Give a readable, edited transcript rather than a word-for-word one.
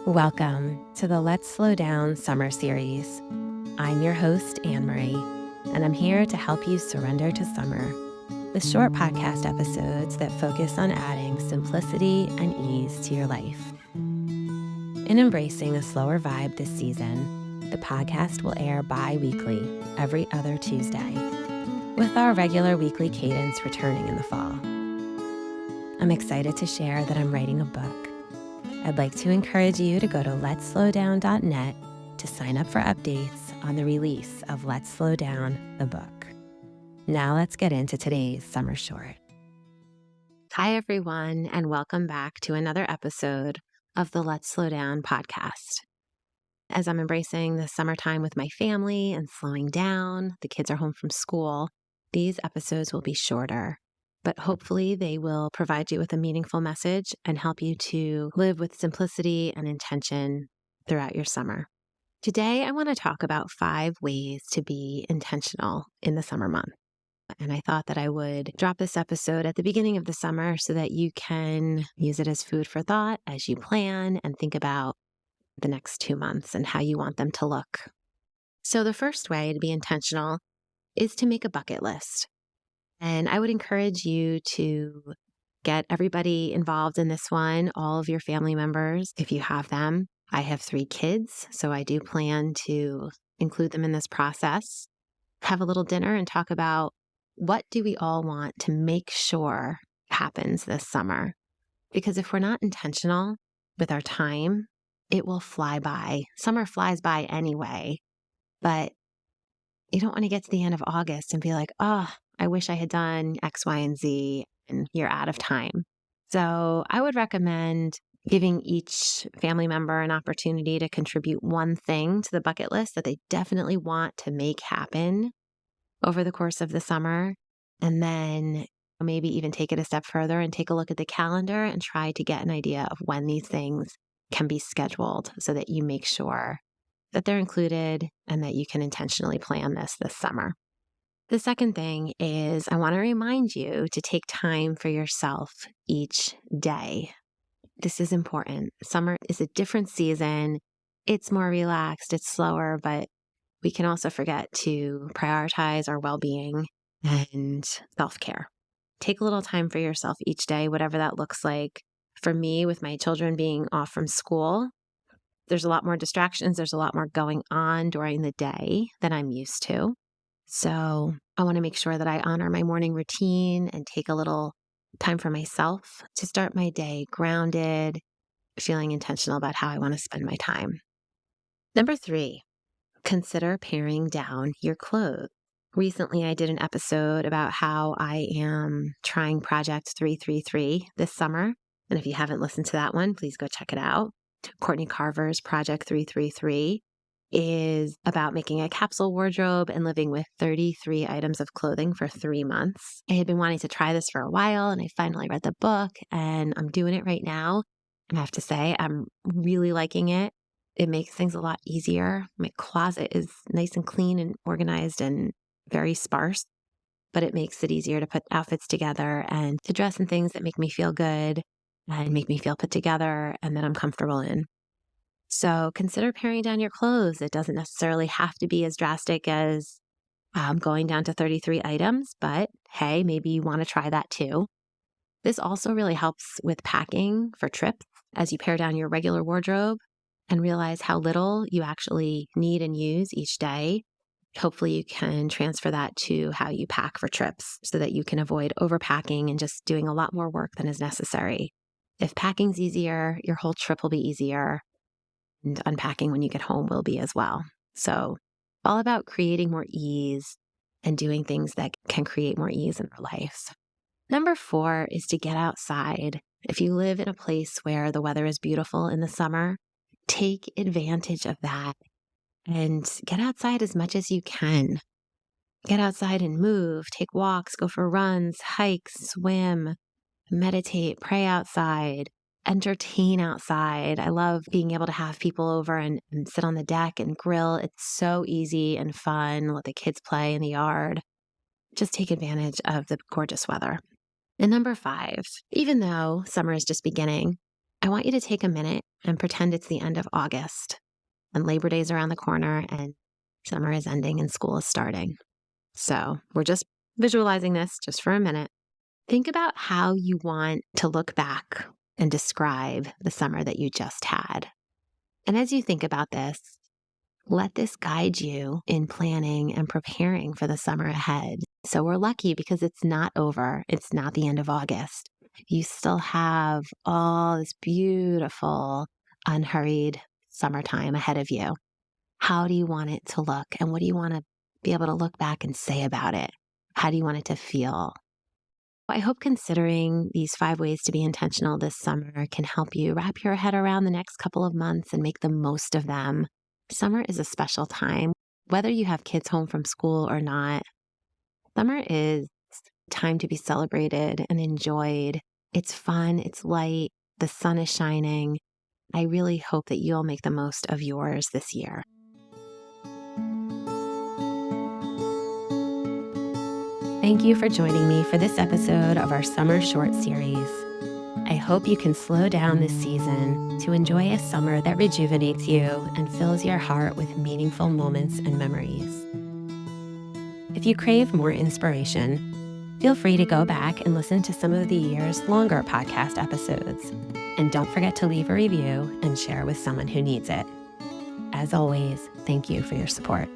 Welcome to the Let's Slow Down Summer Series. I'm your host, Anne Marie, and I'm here to help you surrender to summer with short podcast episodes that focus on adding simplicity and ease to your life. In embracing a slower vibe this season, the podcast will air bi-weekly every other Tuesday, with our regular weekly cadence returning in the fall. I'm excited to share that I'm writing a book. I'd like to encourage you to go to letsslowdown.net to sign up for updates on the release of Let's Slow Down, the book. Now let's get into today's summer short. Hi, everyone, and welcome back to another episode of the Let's Slow Down podcast. As I'm embracing the summertime with my family and slowing down, the kids are home from school, these episodes will be shorter. But hopefully they will provide you with a meaningful message and help you to live with simplicity and intention throughout your summer. Today, I want to talk about 5 ways to be intentional in the summer month. And I thought that I would drop this episode at the beginning of the summer so that you can use it as food for thought as you plan and think about the next 2 months and how you want them to look. So the first way to be intentional is to make a bucket list. And I would encourage you to get everybody involved in this one, all of your family members, if you have them. I have 3 kids, so I do plan to include them in this process. Have a little dinner and talk about what do we all want to make sure happens this summer. Because if we're not intentional with our time, it will fly by. Summer flies by anyway, but you don't want to get to the end of August and be like, oh, I wish I had done X, Y, and Z, and you're out of time. So I would recommend giving each family member an opportunity to contribute one thing to the bucket list that they definitely want to make happen over the course of the summer. And then maybe even take it a step further and take a look at the calendar and try to get an idea of when these things can be scheduled so that you make sure that they're included and that you can intentionally plan this summer. The second thing is I want to remind you to take time for yourself each day. This is important. Summer is a different season. It's more relaxed, it's slower, but we can also forget to prioritize our well-being and self-care. Take a little time for yourself each day, whatever that looks like. For me, with my children being off from school, there's a lot more distractions. There's a lot more going on during the day than I'm used to. So I want to make sure that I honor my morning routine and take a little time for myself to start my day grounded, feeling intentional about how I want to spend my time. Number 3, consider paring down your clothes. Recently, I did an episode about how I am trying Project 333 this summer. And if you haven't listened to that one, please go check it out. Courtney Carver's Project 333 is about making a capsule wardrobe and living with 33 items of clothing for 3 months. I had been wanting to try this for a while, and I finally read the book, and I'm doing it right now. And I have to say, I'm really liking it. It makes things a lot easier. My closet is nice and clean and organized and very sparse, but it makes it easier to put outfits together and to dress in things that make me feel good and make me feel put together and that I'm comfortable in. So consider paring down your clothes. It doesn't necessarily have to be as drastic as going down to 33 items, but hey, maybe you want to try that too. This also really helps with packing for trips as you pare down your regular wardrobe and realize how little you actually need and use each day. Hopefully you can transfer that to how you pack for trips so that you can avoid overpacking and just doing a lot more work than is necessary. If packing's easier, your whole trip will be easier. And unpacking when you get home will be as well. So all about creating more ease and doing things that can create more ease in our lives. Number 4 is to get outside. If you live in a place where the weather is beautiful in the summer, take advantage of that and get outside as much as you can. Get outside and move, take walks, go for runs, hikes, swim, meditate, pray outside. Entertain outside. I love being able to have people over and sit on the deck and grill. It's so easy and fun. Let the kids play in the yard. Just take advantage of the gorgeous weather. And number 5, even though summer is just beginning, I want you to take a minute and pretend it's the end of August and Labor Day is around the corner and summer is ending and school is starting. So we're just visualizing this just for a minute. Think about how you want to look back and describe the summer that you just had. And as you think about this, let this guide you in planning and preparing for the summer ahead. So we're lucky because it's not over. It's not the end of August. You still have all this beautiful, unhurried summertime ahead of you. How do you want it to look? And what do you want to be able to look back and say about it? How do you want it to feel? I hope considering these 5 ways to be intentional this summer can help you wrap your head around the next couple of months and make the most of them. Summer is a special time, whether you have kids home from school or not. Summer is time to be celebrated and enjoyed. It's fun, it's light, the sun is shining. I really hope that you'll make the most of yours this year. Thank you for joining me for this episode of our Summer Short Series. I hope you can slow down this season to enjoy a summer that rejuvenates you and fills your heart with meaningful moments and memories. If you crave more inspiration, feel free to go back and listen to some of the year's longer podcast episodes. And don't forget to leave a review and share with someone who needs it. As always, thank you for your support.